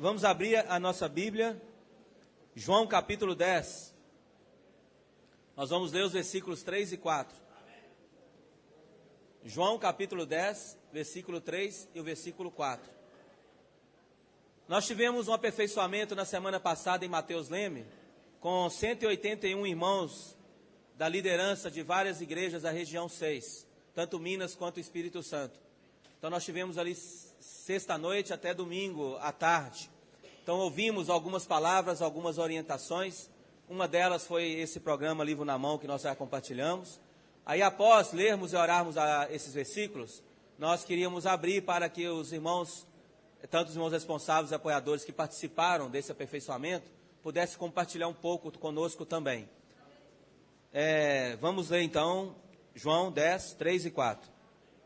Vamos abrir a nossa Bíblia, João capítulo 10. Nós vamos ler os versículos 3 e 4. João capítulo 10, versículo 3 e o versículo 4. Nós tivemos um aperfeiçoamento na semana passada em Mateus Leme, com 181 irmãos da liderança de várias igrejas da região 6, tanto Minas quanto Espírito Santo. Então nós tivemos ali sexta-noite até domingo à tarde. Então ouvimos algumas palavras, algumas orientações. Uma delas foi esse programa Livro na Mão que nós já compartilhamos. Aí após lermos e orarmos esses versículos, nós queríamos abrir para que os irmãos, tanto os irmãos responsáveis e apoiadores que participaram desse aperfeiçoamento, pudessem compartilhar um pouco conosco também. Vamos ler então João 10, 3 e 4.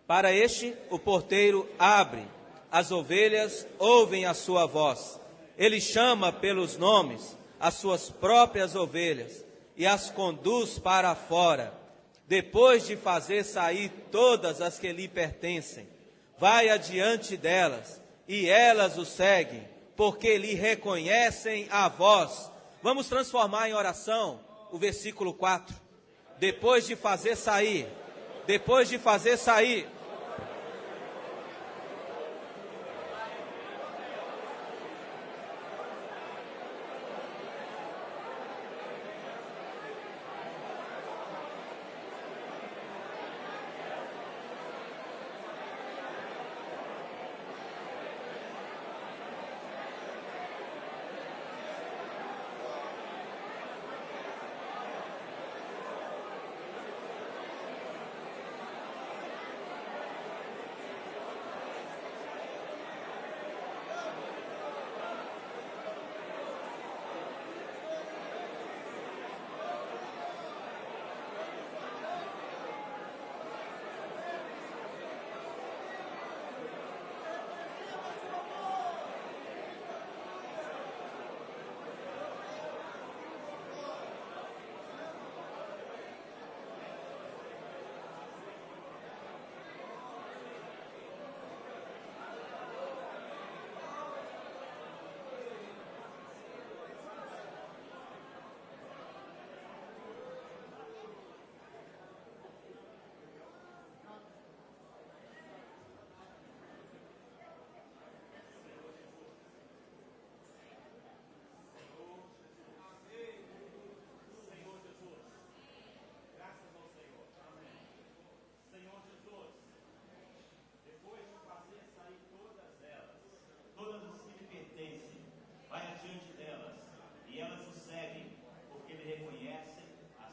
Para este, o porteiro abre, as ovelhas ouvem a sua voz. Ele chama pelos nomes as suas próprias ovelhas e as conduz para fora. Depois de fazer sair todas as que lhe pertencem, vai adiante delas e elas o seguem, porque lhe reconhecem a voz. Vamos transformar em oração o versículo 4. Depois de fazer sair.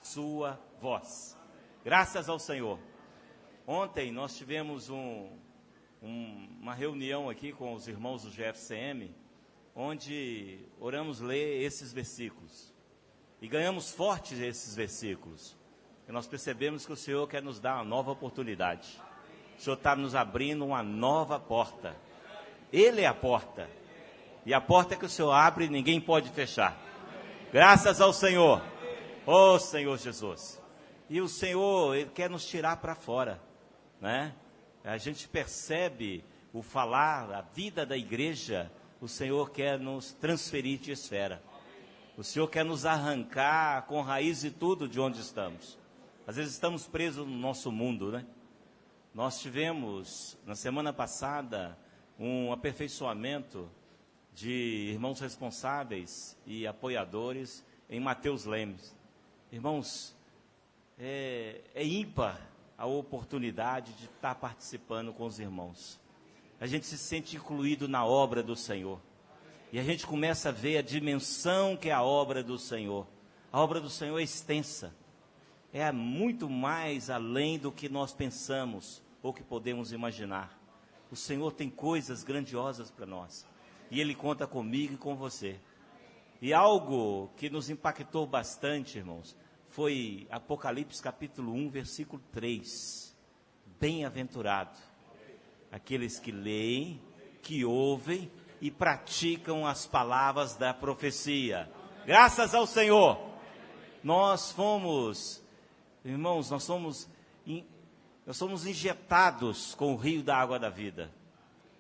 Sua voz. Graças ao Senhor. Ontem nós tivemos uma reunião aqui com os irmãos do GFCM, onde oramos ler esses versículos. E ganhamos fortes esses versículos. E nós percebemos que o Senhor quer nos dar uma nova oportunidade. O Senhor está nos abrindo uma nova porta. Ele é a porta. E a porta que o Senhor abre, ninguém pode fechar. Graças ao Senhor. Oh, Senhor Jesus. E o Senhor, Ele quer nos tirar para fora, né? A gente percebe o falar, a vida da igreja, o Senhor quer nos transferir de esfera. O Senhor quer nos arrancar com raiz e tudo de onde estamos. Às vezes estamos presos no nosso mundo, né? Nós tivemos, na semana passada, um aperfeiçoamento de irmãos responsáveis e apoiadores em Mateus Leme. Irmãos, é ímpar a oportunidade de estar participando com os irmãos. A gente se sente incluído na obra do Senhor. E a gente começa a ver a dimensão que é a obra do Senhor. A obra do Senhor é extensa. É muito mais além do que nós pensamos ou que podemos imaginar. O Senhor tem coisas grandiosas para nós. E Ele conta comigo e com você. E algo que nos impactou bastante, irmãos, foi Apocalipse capítulo 1, versículo 3. Bem-aventurado aqueles que leem, que ouvem e praticam as palavras da profecia. Graças ao Senhor. Nós fomos, irmãos, nós somos injetados com o rio da água da vida.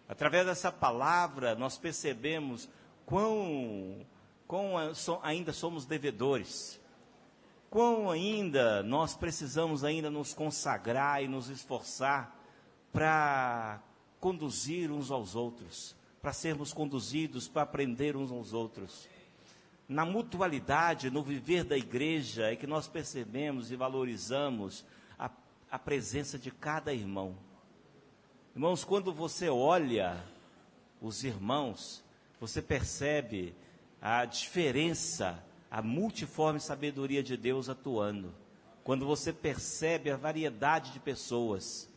Através dessa palavra, nós percebemos quão ainda somos devedores, quão ainda nós precisamos ainda nos consagrar e nos esforçar para conduzir uns aos outros, para sermos conduzidos, para aprender uns aos outros. Na mutualidade, no viver da igreja, é que nós percebemos e valorizamos a presença de cada irmão. Irmãos, quando você olha os irmãos, você percebe a diferença, a multiforme sabedoria de Deus atuando. Quando você percebe a variedade de pessoas,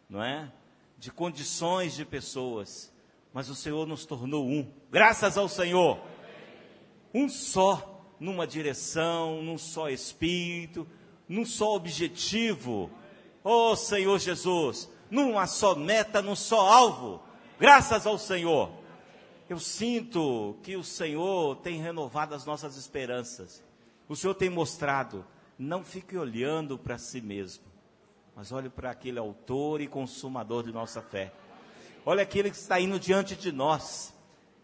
não é? De condições de pessoas, mas o Senhor nos tornou um, graças ao Senhor, um só, numa direção, num só espírito, num só objetivo, oh Senhor Jesus, numa só meta, num só alvo, graças ao Senhor. Eu sinto que o Senhor tem renovado as nossas esperanças, o Senhor tem mostrado, não fique olhando para si mesmo, mas olhe para aquele autor e consumador de nossa fé. Olha aquele que está indo diante de nós.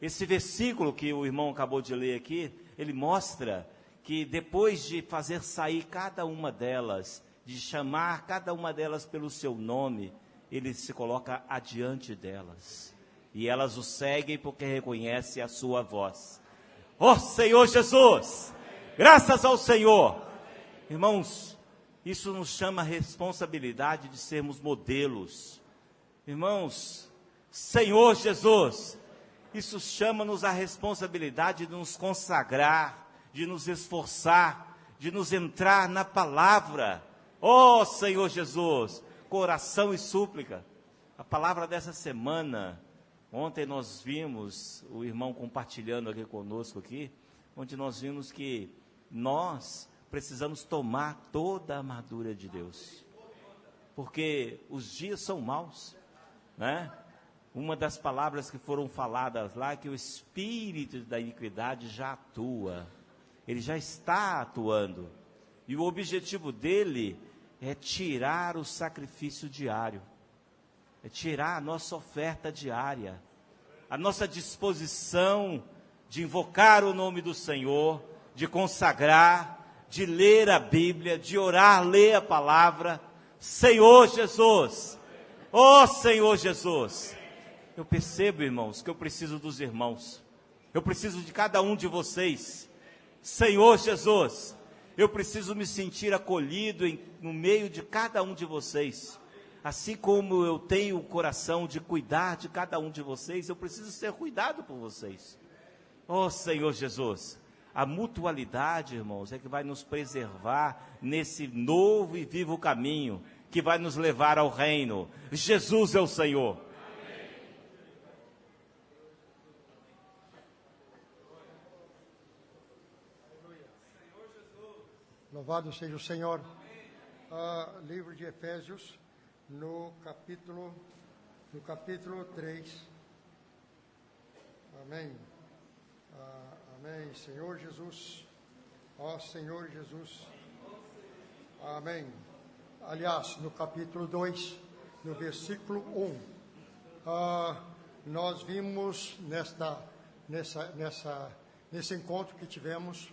Esse versículo que o irmão acabou de ler aqui, ele mostra que depois de fazer sair cada uma delas, de chamar cada uma delas pelo seu nome, ele se coloca adiante delas. E elas o seguem porque reconhecem a sua voz. Ó Senhor Jesus! Graças ao Senhor! Irmãos, isso nos chama a responsabilidade de sermos modelos. Irmãos, Senhor Jesus, isso chama-nos a responsabilidade de nos consagrar, de nos esforçar, de nos entrar na palavra. Ó Senhor Jesus, coração e súplica. A palavra dessa semana, ontem nós vimos o irmão compartilhando aqui conosco aqui, onde nós vimos que nós precisamos tomar toda a armadura de Deus, porque os dias são maus, né? Uma das palavras que foram faladas lá é que o espírito da iniquidade já atua, ele já está atuando, e o objetivo dele é tirar o sacrifício diário, é tirar a nossa oferta diária, a nossa disposição de invocar o nome do Senhor, de consagrar, de ler a Bíblia, de orar, ler a palavra. Senhor Jesus, ó Senhor Jesus, eu percebo, irmãos, que eu preciso dos irmãos, eu preciso de cada um de vocês. Senhor Jesus, eu preciso me sentir acolhido no meio de cada um de vocês, assim como eu tenho o coração de cuidar de cada um de vocês, eu preciso ser cuidado por vocês. Ó Senhor Jesus, a mutualidade, irmãos, é que vai nos preservar nesse novo e vivo caminho, que vai nos levar ao reino. Jesus é o Senhor. Louvado seja o Senhor. Livro de Efésios, no capítulo 3. Amém. Amém. Senhor Jesus. Ó Senhor Jesus. Amém. Aliás, no capítulo 2, no versículo 1, nós vimos nesse encontro que tivemos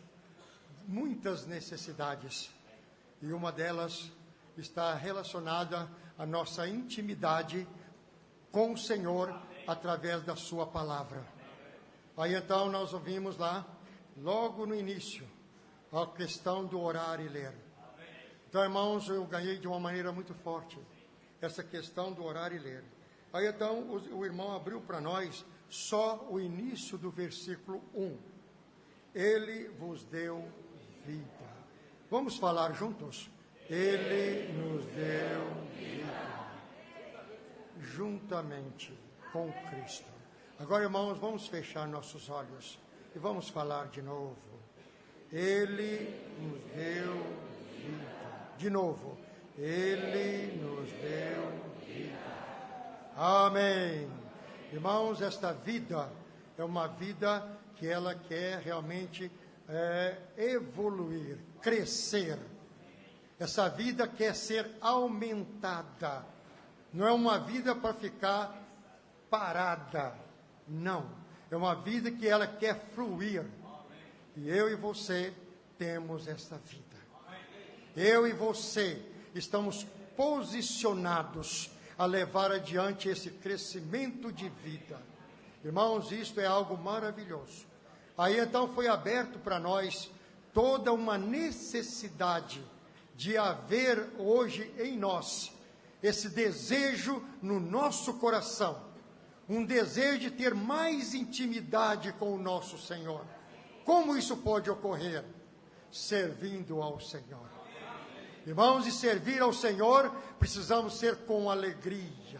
muitas necessidades, e uma delas está relacionada à nossa intimidade com o Senhor através da sua palavra. Aí então nós ouvimos lá, logo no início, a questão do orar e ler. Então, irmãos, eu ganhei de uma maneira muito forte essa questão do orar e ler. Aí então o irmão abriu para nós só o início do versículo 1. Ele vos deu vida. Vamos falar juntos? Ele nos deu vida, juntamente com Cristo. Agora, irmãos, vamos fechar nossos olhos e vamos falar de novo. Ele nos deu vida. De novo. Ele nos deu vida. Amém. Irmãos, esta vida é uma vida que ela quer realmente evoluir, crescer. Essa vida quer ser aumentada. Não é uma vida para ficar parada. Não. é uma vida que ela quer fluir. E eu e você temos esta vida. Eu e você estamos posicionados a levar adiante esse crescimento de vida. Irmãos, isto é algo maravilhoso. Aí então foi aberto para nós toda uma necessidade de haver hoje em nós esse desejo no nosso coração, um desejo de ter mais intimidade com o nosso Senhor. Como isso pode ocorrer? Servindo ao Senhor. Irmãos, e servir ao Senhor, precisamos ser com alegria.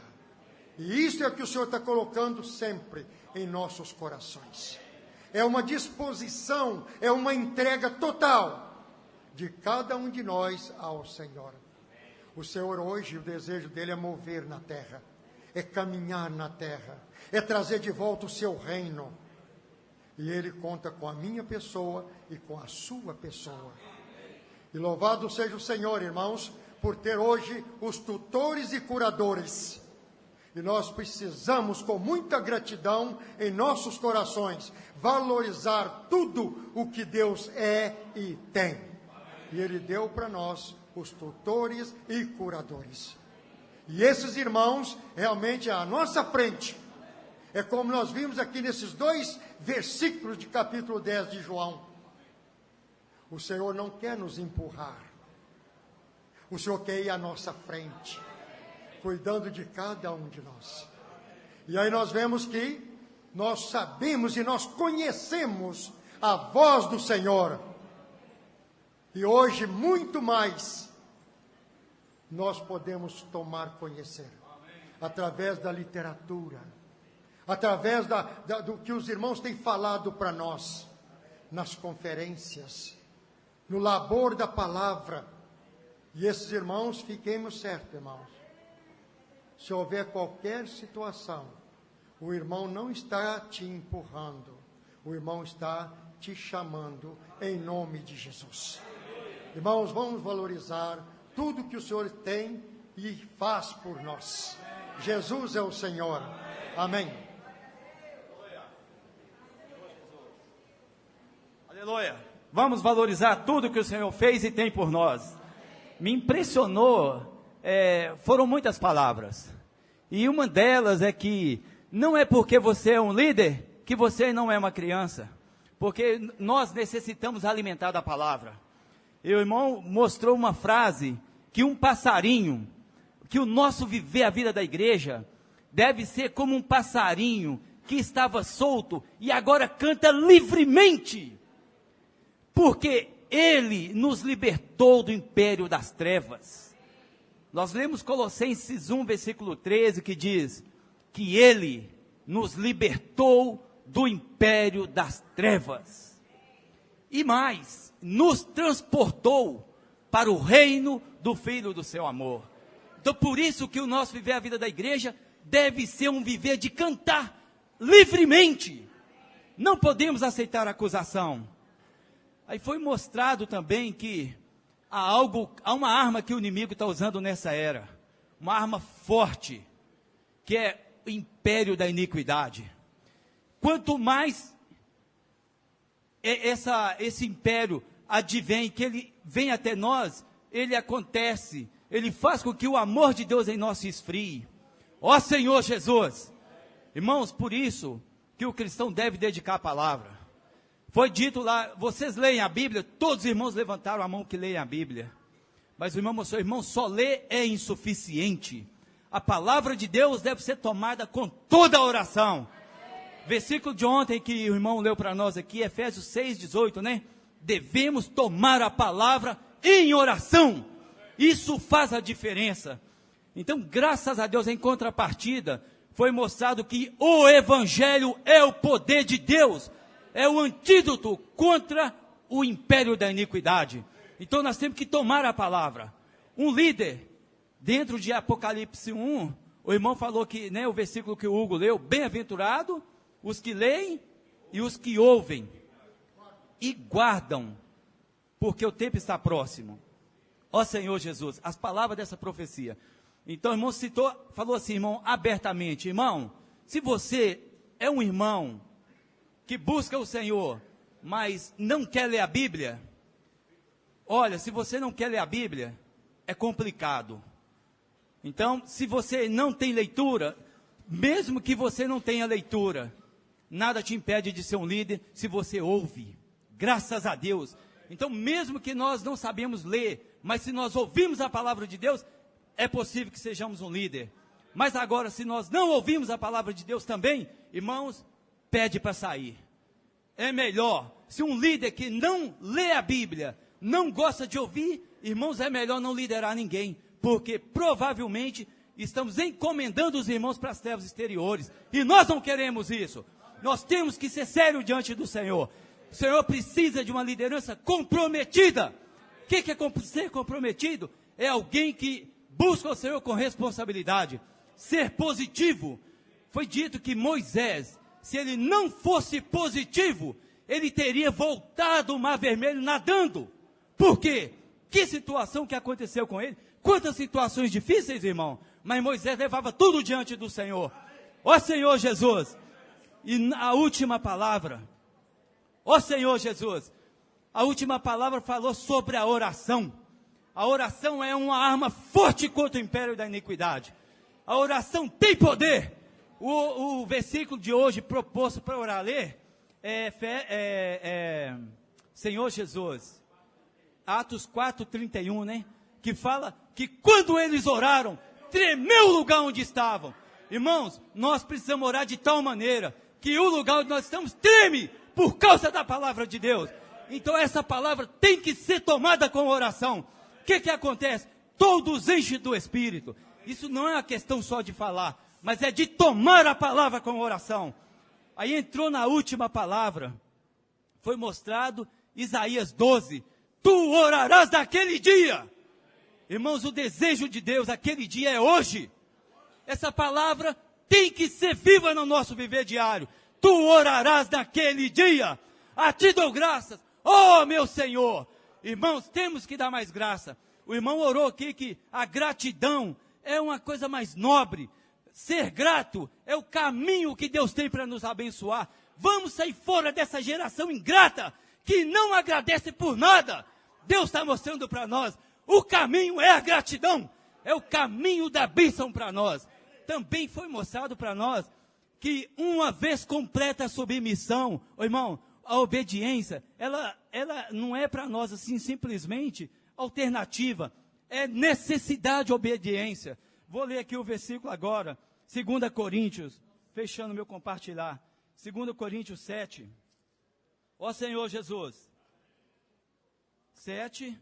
E isso é o que o Senhor está colocando sempre em nossos corações. É uma disposição, é uma entrega total de cada um de nós ao Senhor. O Senhor hoje, o desejo dele é mover na terra, é caminhar na terra, é trazer de volta o seu reino. E ele conta com a minha pessoa e com a sua pessoa. E louvado seja o Senhor, irmãos, por ter hoje os tutores e curadores. E nós precisamos, com muita gratidão em nossos corações, valorizar tudo o que Deus é e tem. E Ele deu para nós os tutores e curadores. E esses irmãos, realmente, à nossa frente, é como nós vimos aqui nesses 2 versículos de capítulo 10 de João. O Senhor não quer nos empurrar. O Senhor quer ir à nossa frente, cuidando de cada um de nós. E aí nós vemos que nós sabemos e nós conhecemos a voz do Senhor. E hoje, muito mais, nós podemos tomar conhecer. Através da literatura. Através do que os irmãos têm falado para nós. Nas conferências. No labor da palavra. E esses irmãos, fiquemos certos, irmãos. Se houver qualquer situação, o irmão não está te empurrando. O irmão está te chamando em nome de Jesus. Irmãos, vamos valorizar tudo que o Senhor tem e faz por nós. Jesus é o Senhor. Amém. Aleluia. Vamos valorizar tudo que o Senhor fez e tem por nós. Me impressionou, foram muitas palavras. E uma delas é que não é porque você é um líder que você não é uma criança. Porque nós necessitamos alimentar da palavra. E o irmão mostrou uma frase que um passarinho, que o nosso viver a vida da igreja deve ser como um passarinho que estava solto e agora canta livremente. Porque Ele nos libertou do império das trevas. Nós lemos Colossenses 1, versículo 13, que diz que Ele nos libertou do império das trevas. E mais, nos transportou para o reino do Filho do seu amor. Então, por isso que o nosso viver a vida da igreja deve ser um viver de cantar livremente. Não podemos aceitar acusação. Aí foi mostrado também que há uma arma que o inimigo está usando nessa era. Uma arma forte, que é o império da iniquidade. Quanto mais esse império advém, que ele vem até nós, ele acontece, ele faz com que o amor de Deus em nós se esfrie. Ó Senhor Jesus! Irmãos, por isso que o cristão deve dedicar a palavra. Foi dito lá, vocês leem a Bíblia? Todos os irmãos levantaram a mão que leem a Bíblia. Mas o irmão mostrou, irmão, só ler é insuficiente. A palavra de Deus deve ser tomada com toda a oração. Versículo de ontem que o irmão leu para nós aqui, Efésios 6:18, né? Devemos tomar a palavra em oração. Isso faz a diferença. Então, graças a Deus, em contrapartida, foi mostrado que o Evangelho é o poder de Deus. É o antídoto contra o império da iniquidade. Então nós temos que tomar a palavra. Um líder, dentro de Apocalipse 1, o irmão falou que, né, o versículo que o Hugo leu, bem-aventurado os que leem e os que ouvem e guardam, porque o tempo está próximo. Ó Senhor Jesus, as palavras dessa profecia. Então o irmão falou assim, irmão, abertamente, irmão, se você é um irmão que busca o Senhor, mas não quer ler a Bíblia, olha, se você não quer ler a Bíblia, é complicado. Então, se você não tem leitura, mesmo que você não tenha leitura, nada te impede de ser um líder se você ouve. Graças a Deus. Então, mesmo que nós não sabemos ler, mas se nós ouvimos a palavra de Deus, é possível que sejamos um líder. Mas agora, se nós não ouvimos a palavra de Deus também, irmãos, pede para sair. É melhor, se um líder que não lê a Bíblia, não gosta de ouvir, irmãos, é melhor não liderar ninguém, porque provavelmente estamos encomendando os irmãos para as trevas exteriores, e nós não queremos isso. Nós temos que ser sérios diante do Senhor. O Senhor precisa de uma liderança comprometida. O que é ser comprometido? É alguém que busca o Senhor com responsabilidade. Ser positivo. Foi dito que Moisés, se ele não fosse positivo, ele teria voltado o Mar Vermelho nadando. Por quê? Que situação que aconteceu com ele? Quantas situações difíceis, irmão. Mas Moisés levava tudo diante do Senhor. Ó Senhor Jesus. E a última palavra, ó Senhor Jesus, a última palavra falou sobre a oração. A oração é uma arma forte contra o império da iniquidade. A oração tem poder. O versículo de hoje proposto para orar ler Senhor Jesus, Atos 4:31, né? Que fala que quando eles oraram, tremeu o lugar onde estavam. Irmãos, nós precisamos orar de tal maneira que o lugar onde nós estamos treme por causa da palavra de Deus. Então essa palavra tem que ser tomada com oração. O que acontece? Todos enchem do Espírito. Isso não é uma questão só de falar, mas é de tomar a palavra com oração. Aí entrou na última palavra, foi mostrado Isaías 12. Tu orarás naquele dia. Irmãos, o desejo de Deus aquele dia é hoje. Essa palavra tem que ser viva no nosso viver diário. Tu orarás naquele dia. A ti dou graças, ó meu Senhor. Irmãos, temos que dar mais graça. O irmão orou aqui que a gratidão é uma coisa mais nobre. Ser grato é o caminho que Deus tem para nos abençoar. Vamos sair fora dessa geração ingrata que não agradece por nada. Deus está mostrando para nós. O caminho é a gratidão. É o caminho da bênção para nós. Também foi mostrado para nós que uma vez completa a submissão, irmão, a obediência, ela não é para nós assim simplesmente alternativa, é necessidade de obediência. Vou ler aqui o versículo agora, 2 Coríntios, fechando meu compartilhar, 2 Coríntios 7, ó Senhor Jesus, 2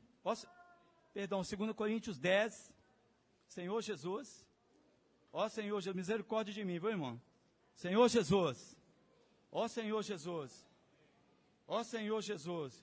Coríntios 10, Senhor Jesus, ó Senhor Jesus, misericórdia de mim, viu irmão? Senhor Jesus, ó Senhor Jesus, ó Senhor Jesus,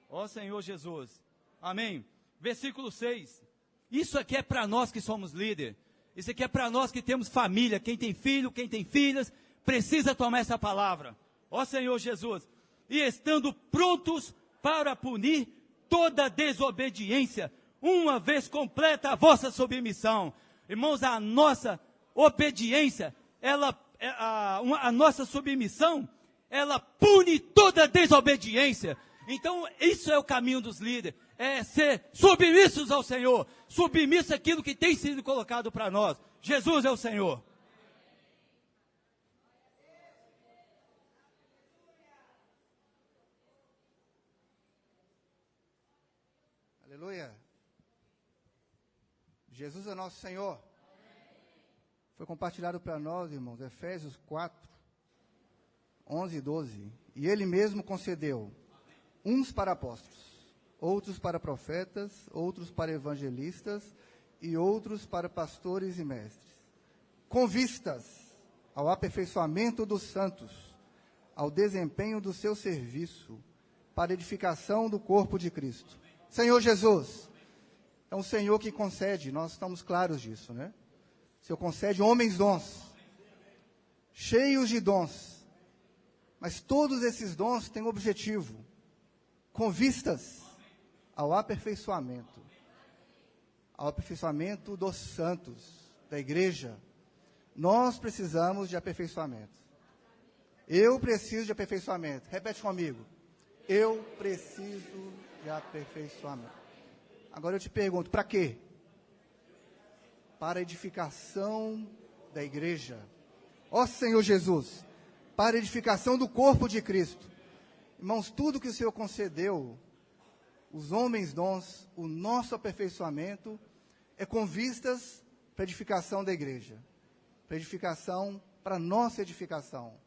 ó Senhor Jesus, amém. Versículo 6, isso aqui é para nós que somos líder, isso aqui é para nós que temos família, quem tem filho, quem tem filhas, precisa tomar essa palavra, ó Senhor Jesus, e estando prontos para punir toda desobediência, uma vez completa a vossa submissão. Irmãos, a nossa obediência, a nossa submissão, ela pune toda desobediência. Então, isso é o caminho dos líderes, é ser submissos ao Senhor, submissos àquilo que tem sido colocado para nós. Jesus é o Senhor. Aleluia. Jesus é nosso Senhor. Foi compartilhado para nós, irmãos, Efésios 4, 11 e 12. E Ele mesmo concedeu uns para apóstolos, outros para profetas, outros para evangelistas e outros para pastores e mestres, com vistas ao aperfeiçoamento dos santos, ao desempenho do seu serviço, para edificação do corpo de Cristo. Senhor Jesus, é um Senhor que concede, nós estamos claros disso, né? O Senhor concede homens dons, cheios de dons, mas todos esses dons têm objetivo, com vistas ao aperfeiçoamento dos santos, da igreja. Nós precisamos de aperfeiçoamento. Eu preciso de aperfeiçoamento. Repete comigo. Eu preciso de aperfeiçoamento. Agora eu te pergunto, para quê? Para a edificação da igreja. Ó Senhor Jesus, para a edificação do corpo de Cristo. Irmãos, tudo que o Senhor concedeu, os homens dons, o nosso aperfeiçoamento, é com vistas para a edificação da igreja. Para edificação, para a nossa edificação.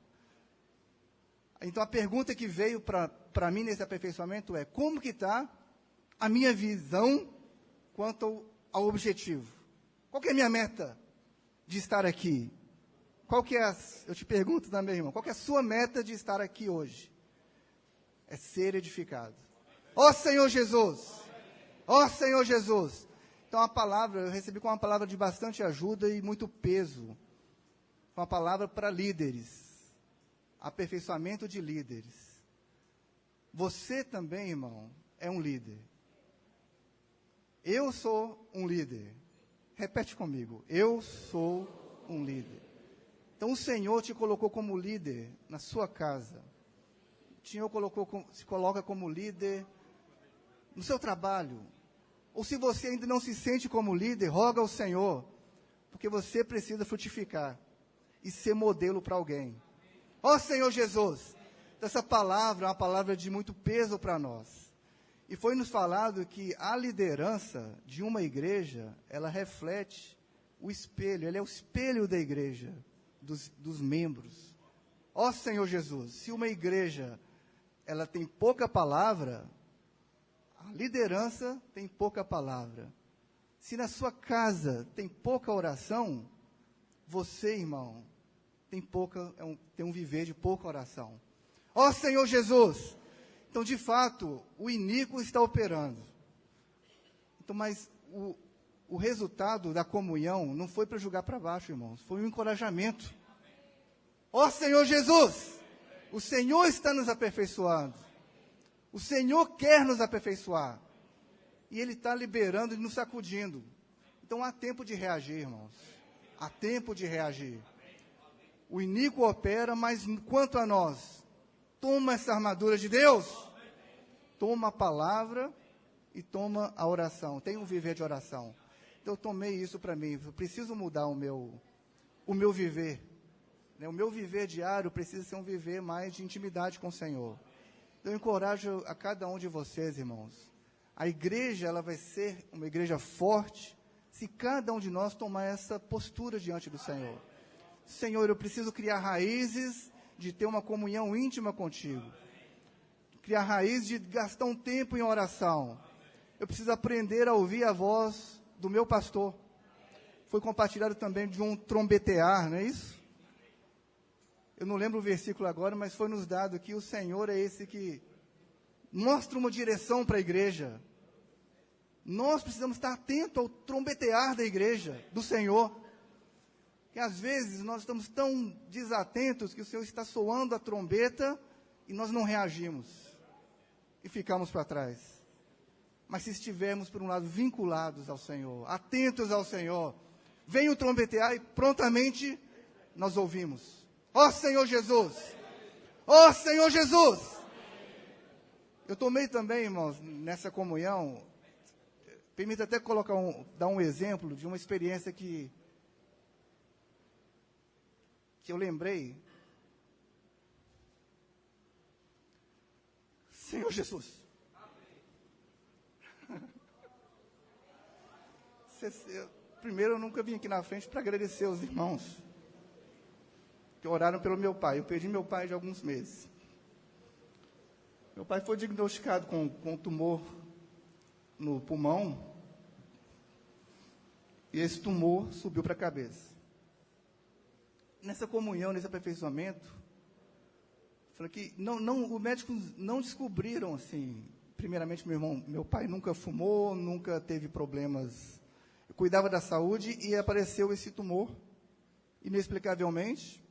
Então a pergunta que veio para mim nesse aperfeiçoamento é, como que está a minha visão quanto ao objetivo? Qual que é a minha meta de estar aqui? Qual que é eu te pergunto também, irmão, qual que é a sua meta de estar aqui hoje? É ser edificado. Ó Senhor Jesus! Ó Senhor Jesus! Então a palavra, eu recebi com uma palavra de bastante ajuda e muito peso. Uma palavra para líderes. Aperfeiçoamento de líderes. Você também, irmão, é um líder. Eu sou um líder. Repete comigo. Eu sou um líder. Então o Senhor te colocou como líder na sua casa. O Senhor se coloca como líder no seu trabalho. Ou se você ainda não se sente como líder, roga ao Senhor, porque você precisa frutificar e ser modelo para alguém. Ó Senhor Jesus, essa palavra é uma palavra de muito peso para nós. E foi nos falado que a liderança de uma igreja, ela reflete o espelho, ela é o espelho da igreja, dos membros. Ó Senhor Jesus, se uma igreja, ela tem pouca palavra, a liderança tem pouca palavra. Se na sua casa tem pouca oração, você, irmão, tem um viver de pouca oração. Ó Senhor Jesus! Então, de fato, o iníquo está operando. Então, mas o resultado da comunhão não foi para jogar para baixo, irmãos. Foi um encorajamento. Ó Senhor Jesus! O Senhor está nos aperfeiçoando. O Senhor quer nos aperfeiçoar. E Ele está liberando e nos sacudindo. Então, há tempo de reagir, irmãos. Há tempo de reagir. O iníquo opera, mas quanto a nós, toma essa armadura de Deus, toma a palavra e toma a oração. Tem um viver de oração. Então, eu tomei isso para mim. Eu preciso mudar o meu viver. O meu viver diário precisa ser um viver mais de intimidade com o Senhor. Eu encorajo a cada um de vocês, irmãos. A igreja, ela vai ser uma igreja forte se cada um de nós tomar essa postura diante do Senhor. Senhor, eu preciso criar raízes de ter uma comunhão íntima contigo. Criar raízes de gastar um tempo em oração. Eu preciso aprender a ouvir a voz do meu pastor. Foi compartilhado também de um trombetear, não é isso? Eu não lembro o versículo agora, mas foi nos dado que o Senhor é esse que mostra uma direção para a igreja. Nós precisamos estar atentos ao trombetear da igreja, do Senhor. Que às vezes nós estamos tão desatentos que o Senhor está soando a trombeta e nós não reagimos. E ficamos para trás. Mas se estivermos, por um lado, vinculados ao Senhor, atentos ao Senhor, vem o trombetear e prontamente nós ouvimos. Ó Senhor Jesus! Ó Senhor Jesus! Eu tomei também, irmãos, nessa comunhão, permita até dar um exemplo de uma experiência que eu lembrei. Senhor Jesus. Primeiro, eu nunca vim aqui na frente para agradecer aos irmãos que oraram pelo meu pai. Eu perdi meu pai de alguns meses. Meu pai foi diagnosticado com um tumor no pulmão. E esse tumor subiu para a cabeça. Nessa comunhão, nesse aperfeiçoamento, falei que os médicos não descobriram assim. Primeiramente, meu pai nunca fumou, nunca teve problemas. Eu cuidava da saúde e apareceu esse tumor, inexplicavelmente,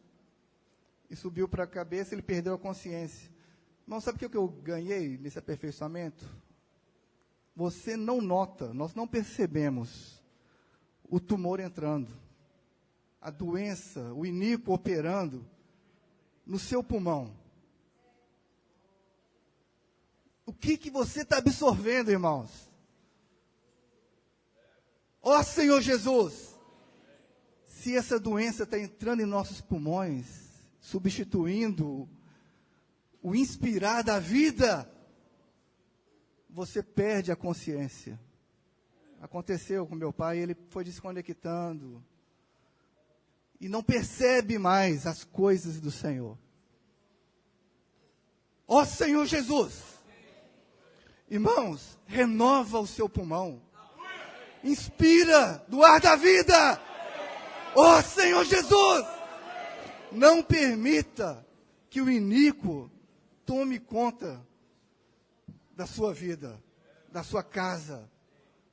e subiu para a cabeça, ele perdeu a consciência. Irmão, sabe o que eu ganhei nesse aperfeiçoamento? Você não nota, nós não percebemos o tumor entrando. A doença, o iníquo operando, no seu pulmão. O que você está absorvendo, irmãos? Ó Senhor Jesus, se essa doença está entrando em nossos pulmões, substituindo o inspirar da vida, você perde a consciência. Aconteceu com meu pai, ele foi desconectando e não percebe mais as coisas do Senhor. Ó Senhor Jesus, irmãos, renova o seu pulmão, inspira do ar da vida. Ó Senhor Jesus, não permita que o iníquo tome conta da sua vida, da sua casa.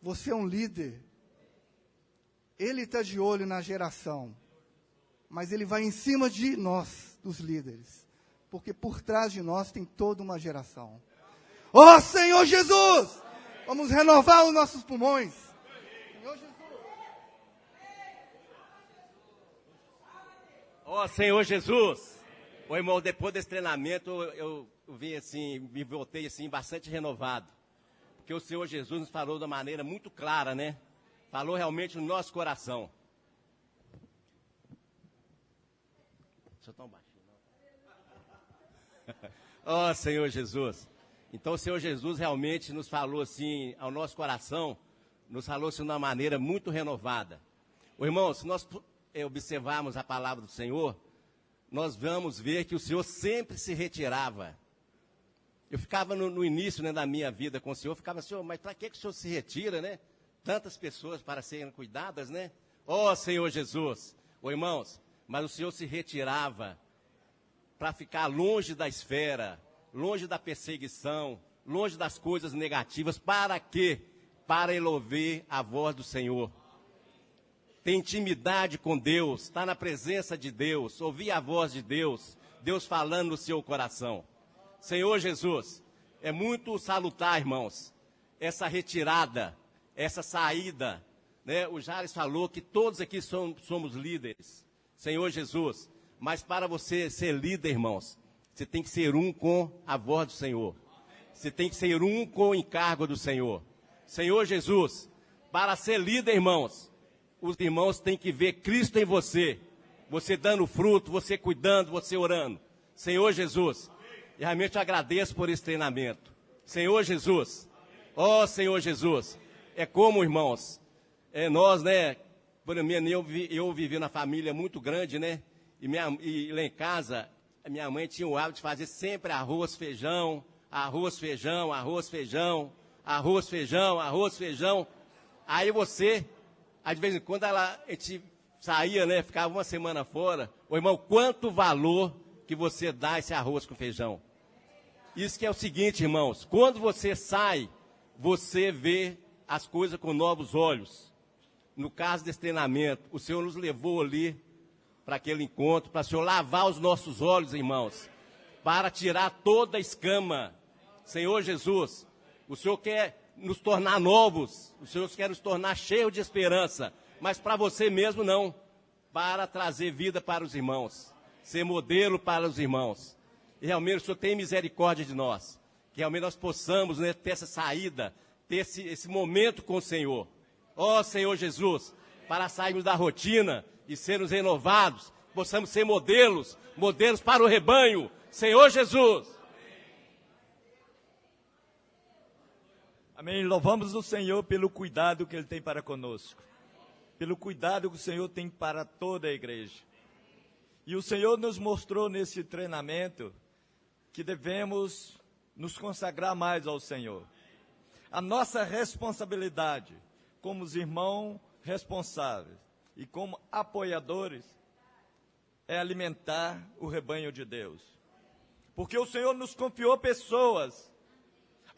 Você é um líder. Ele está de olho na geração, mas ele vai em cima de nós, dos líderes, porque por trás de nós tem toda uma geração. Ó Senhor Jesus, vamos renovar os nossos pulmões. Senhor Jesus. Ó Senhor Jesus. Ô irmão, depois desse treinamento eu vim assim, me voltei assim bastante renovado. Porque o Senhor Jesus nos falou de uma maneira muito clara, né? Falou realmente no nosso coração. Deixa eu tão baixinho, não. Ó Senhor Jesus. Então o Senhor Jesus realmente nos falou assim ao nosso coração, nos falou assim de uma maneira muito renovada. Ô irmão, se nós observarmos a palavra do Senhor, nós vamos ver que o Senhor sempre se retirava. Eu ficava no início, né, da minha vida com o Senhor, ficava assim, mas para que o Senhor se retira, né? Tantas pessoas para serem cuidadas, né? Ó Senhor Jesus, ô irmãos, mas o Senhor se retirava para ficar longe da esfera, longe da perseguição, longe das coisas negativas. Para quê? Para ele ouvir a voz do Senhor. Ter intimidade com Deus, estar na presença de Deus, ouvir a voz de Deus, Deus falando no seu coração. Senhor Jesus, é muito salutar, irmãos, essa retirada, essa saída, né? O Jales falou que todos aqui somos líderes, Senhor Jesus, mas para você ser líder, irmãos, você tem que ser um com a voz do Senhor, você tem que ser um com o encargo do Senhor. Senhor Jesus, para ser líder, irmãos, os irmãos têm que ver Cristo em você, você dando fruto, você cuidando, você orando. Senhor Jesus, e realmente eu agradeço por esse treinamento. Senhor Jesus, ó Senhor Jesus, é como, irmãos, nós, né, por mim, eu vivi na família muito grande, né, e lá em casa, a minha mãe tinha o hábito de fazer sempre arroz, feijão, arroz, feijão, arroz, feijão, arroz, feijão, arroz, feijão. Aí você, aí de vez em quando a gente saía, né, ficava uma semana fora. Ô irmão, quanto valor que você dá a esse arroz com feijão? Isso que é o seguinte, irmãos, quando você sai, você vê as coisas com novos olhos. No caso desse treinamento, o Senhor nos levou ali para aquele encontro, para o Senhor lavar os nossos olhos, irmãos, para tirar toda a escama. Senhor Jesus, o Senhor quer nos tornar novos, o Senhor quer nos tornar cheios de esperança, mas para você mesmo não, para trazer vida para os irmãos, ser modelo para os irmãos. E realmente o Senhor tem misericórdia de nós, que realmente nós possamos, né, ter essa saída, ter esse momento com o Senhor. Ó Senhor Jesus, para sairmos da rotina e sermos renovados, possamos ser modelos para o rebanho. Senhor Jesus. Amém. Louvamos o Senhor pelo cuidado que Ele tem para conosco, pelo cuidado que o Senhor tem para toda a igreja. E o Senhor nos mostrou nesse treinamento que devemos nos consagrar mais ao Senhor. A nossa responsabilidade como os irmãos responsáveis e como apoiadores é alimentar o rebanho de Deus. Porque o Senhor nos confiou pessoas.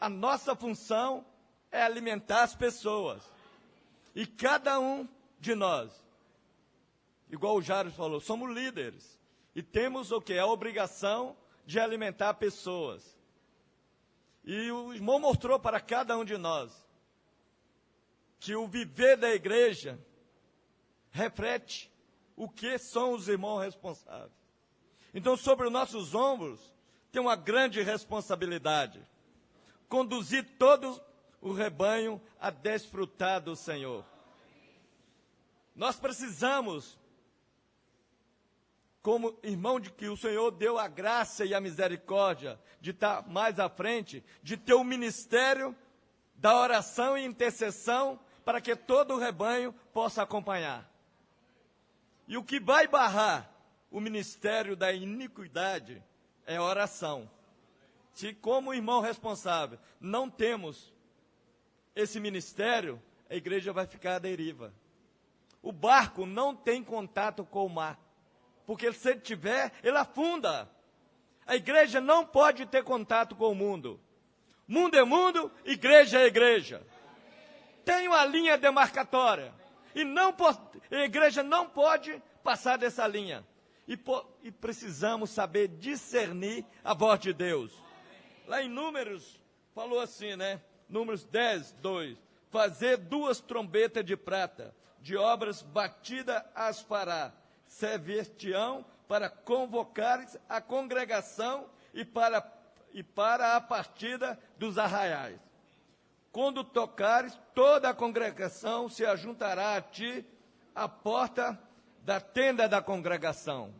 A nossa função é alimentar as pessoas. E cada um de nós, igual o Jairo falou, somos líderes. E temos o quê? A obrigação de alimentar pessoas. E o irmão mostrou para cada um de nós que o viver da igreja reflete o que são os irmãos responsáveis. Então, sobre os nossos ombros, tem uma grande responsabilidade. Conduzir todo o rebanho a desfrutar do Senhor. Nós precisamos, como irmão de que o Senhor deu a graça e a misericórdia de estar mais à frente, de ter o ministério da oração e intercessão para que todo o rebanho possa acompanhar. E o que vai barrar o ministério da iniquidade é a oração. Se como irmão responsável não temos esse ministério, a igreja vai ficar à deriva. O barco não tem contato com o mar, porque se ele tiver, ele afunda. A igreja não pode ter contato com o mundo. Mundo é mundo, igreja é igreja. Tem uma linha demarcatória. E a igreja não pode passar dessa linha. E precisamos saber discernir a voz de Deus. Lá em Números, falou assim, né? Números 10, 2. Fazer 2 trombetas de prata, de obras batidas as fará. Servir-te-ão para convocar a congregação e para a partida dos arraiais. Quando tocares, toda a congregação se ajuntará a ti à porta da tenda da congregação.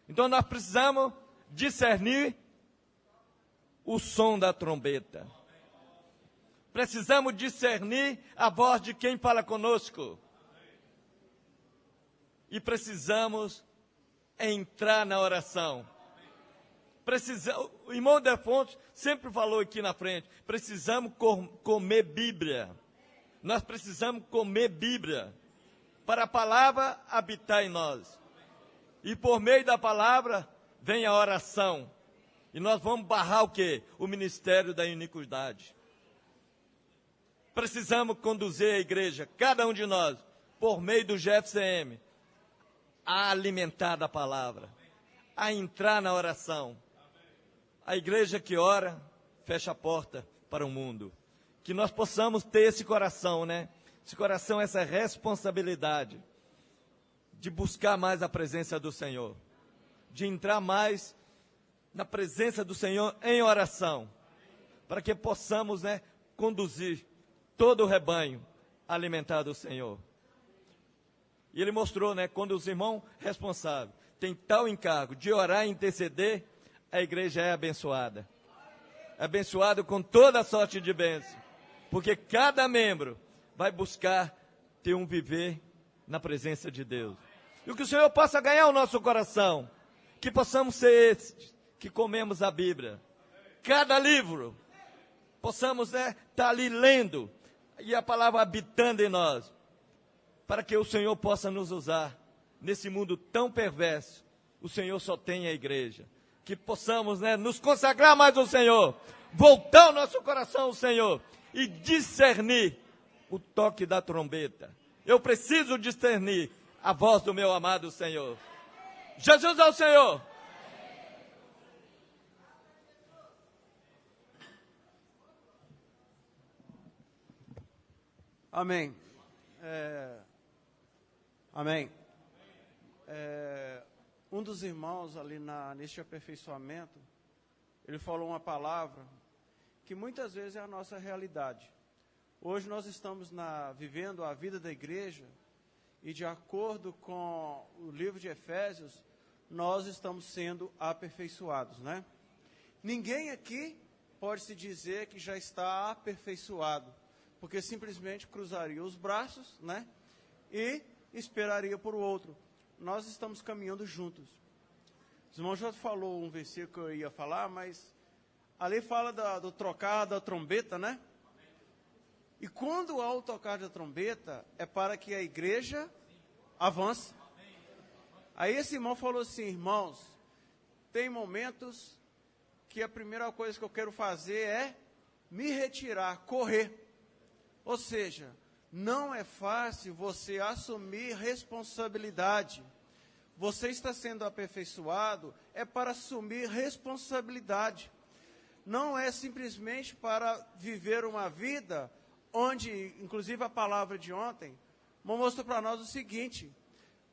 Então nós precisamos discernir o som da trombeta. Precisamos discernir a voz de quem fala conosco. E precisamos entrar na oração. O irmão Defonso sempre falou aqui na frente, precisamos comer Bíblia. Nós precisamos comer Bíblia, para a palavra habitar em nós. E por meio da palavra, vem a oração. E nós vamos barrar o quê? O ministério da iniquidade. Precisamos conduzir a igreja, cada um de nós, por meio do GFCM, a alimentar da palavra, a entrar na oração. A igreja que ora, fecha a porta para o mundo. Que nós possamos ter esse coração, né? Esse coração, essa responsabilidade de buscar mais a presença do Senhor, de entrar mais na presença do Senhor em oração, para que possamos, né, conduzir todo o rebanho a alimentar do Senhor. E ele mostrou, né, quando os irmãos responsáveis têm tal encargo de orar e interceder, a igreja é abençoada. É abençoada com toda a sorte de bênção. Porque cada membro vai buscar ter um viver na presença de Deus. E que o Senhor possa ganhar o nosso coração. Que possamos ser esses que comemos a Bíblia. Cada livro, possamos estar ali lendo. E a palavra habitando em nós. Para que o Senhor possa nos usar nesse mundo tão perverso. O Senhor só tem a igreja. Que possamos, né, nos consagrar mais ao Senhor, voltar o nosso coração ao Senhor e discernir o toque da trombeta. Eu preciso discernir a voz do meu amado Senhor. Jesus é o Senhor. Amém. Amém. Um dos irmãos ali neste aperfeiçoamento, ele falou uma palavra que muitas vezes é a nossa realidade. Hoje nós estamos vivendo a vida da igreja e de acordo com o livro de Efésios, nós estamos sendo aperfeiçoados, né? Ninguém aqui pode se dizer que já está aperfeiçoado, porque simplesmente cruzaria os braços, né? E esperaria por o outro. Nós estamos caminhando juntos. Os irmãos já falou um versículo que eu ia falar, mas ali fala do trocar da trombeta, né? E quando há o tocar da trombeta, é para que a igreja avance. Aí esse irmão falou assim, irmãos, tem momentos que a primeira coisa que eu quero fazer é me retirar, correr. Ou seja, não é fácil você assumir responsabilidade. Você está sendo aperfeiçoado, é para assumir responsabilidade. Não é simplesmente para viver uma vida onde, inclusive a palavra de ontem, mostrou para nós o seguinte,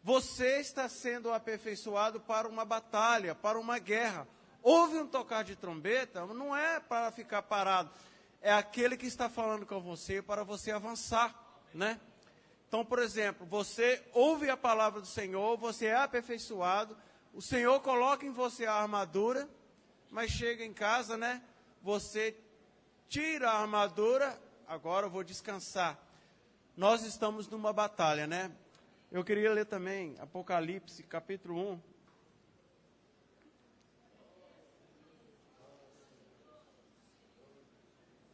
Você está sendo aperfeiçoado para uma batalha, para uma guerra. Houve um tocar de trombeta, não é para ficar parado. É aquele que está falando com você para você avançar, né? Então, por exemplo, você ouve a palavra do Senhor, você é aperfeiçoado, o Senhor coloca em você a armadura, mas chega em casa, né? Você tira a armadura, agora eu vou descansar. Nós estamos numa batalha, né? Eu queria ler também Apocalipse, capítulo 1.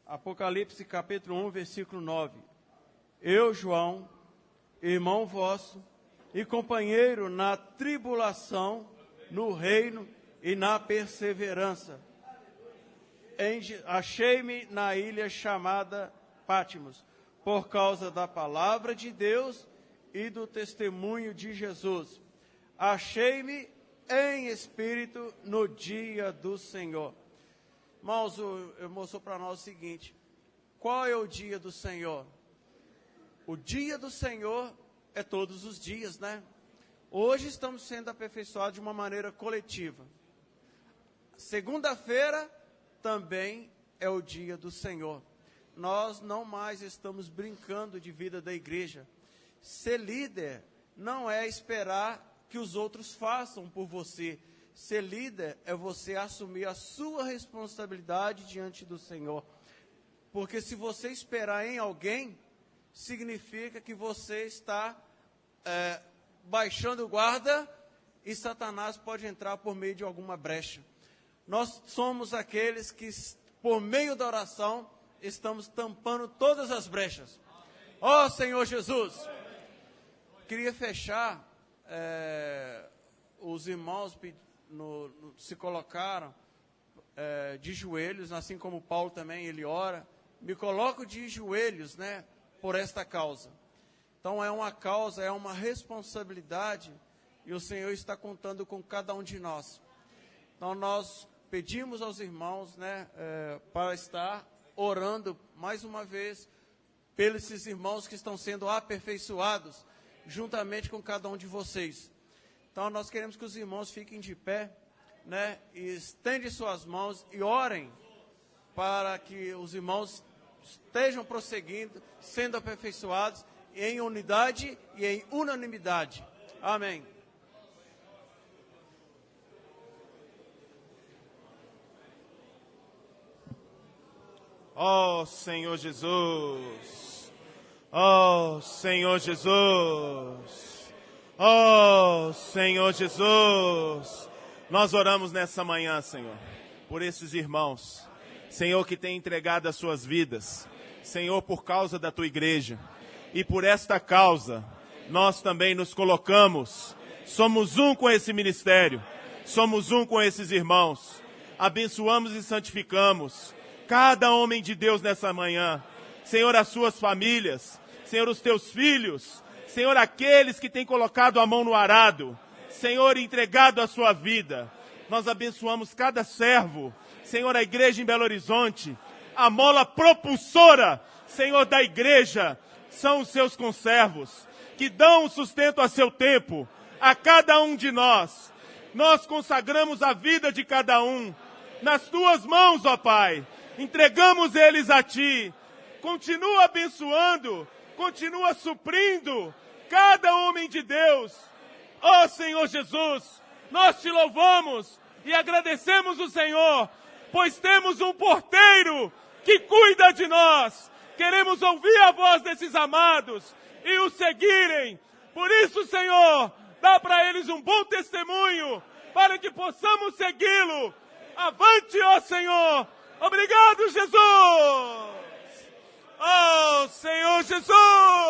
Apocalipse, capítulo 1, versículo 9. Eu, João, irmão vosso e companheiro na tribulação, no reino e na perseverança. Achei-me na ilha chamada Patmos, por causa da palavra de Deus e do testemunho de Jesus. Achei-me em espírito no dia do Senhor. Irmãos, eu mostrou para nós o seguinte: qual é o dia do Senhor? O dia do Senhor é todos os dias, né? Hoje estamos sendo aperfeiçoados de uma maneira coletiva. Segunda-feira também é o dia do Senhor. Nós não mais estamos brincando de vida da igreja. Ser líder não é esperar que os outros façam por você. Ser líder é você assumir a sua responsabilidade diante do Senhor. Porque se você esperar em alguém, significa que você está baixando o guarda e Satanás pode entrar por meio de alguma brecha. Nós somos aqueles que, por meio da oração, estamos tampando todas as brechas. Ó Senhor Jesus! Queria fechar, os irmãos se colocaram de joelhos, assim como Paulo também, ele ora. Me coloco de joelhos, né, por esta causa. Então é uma causa, é uma responsabilidade, e o Senhor está contando com cada um de nós. Então nós pedimos aos irmãos, né, para estar orando mais uma vez pelos esses irmãos que estão sendo aperfeiçoados, juntamente com cada um de vocês. Então nós queremos que os irmãos fiquem de pé, né, e estendem suas mãos e orem para que os irmãos estejam prosseguindo, sendo aperfeiçoados em unidade e em unanimidade. Amém. Ó Senhor Jesus, ó Senhor Jesus, ó Senhor Jesus, nós oramos nessa manhã, Senhor, por esses irmãos, Senhor, que tem entregado as suas vidas, Senhor, por causa da tua igreja, e por esta causa, nós também nos colocamos, somos um com esse ministério, somos um com esses irmãos, abençoamos e santificamos cada homem de Deus nessa manhã, Senhor, as suas famílias, Senhor, os teus filhos, Senhor, aqueles que têm colocado a mão no arado, Senhor, entregado a sua vida. Nós abençoamos cada servo, Senhor, a igreja em Belo Horizonte, a mola propulsora, Senhor, da igreja, são os seus conservos, que dão sustento a seu tempo, a cada um de nós. Nós consagramos a vida de cada um nas tuas mãos, ó Pai. Entregamos eles a Ti. Continua abençoando, continua suprindo cada homem de Deus. Ó Senhor Jesus, nós Te louvamos e agradecemos o Senhor, pois temos um porteiro que cuida de nós. Queremos ouvir a voz desses amados e os seguirem. Por isso, Senhor, dá para eles um bom testemunho, para que possamos segui-lo. Avante, ó Senhor. Obrigado, Jesus! Oh, Senhor Jesus!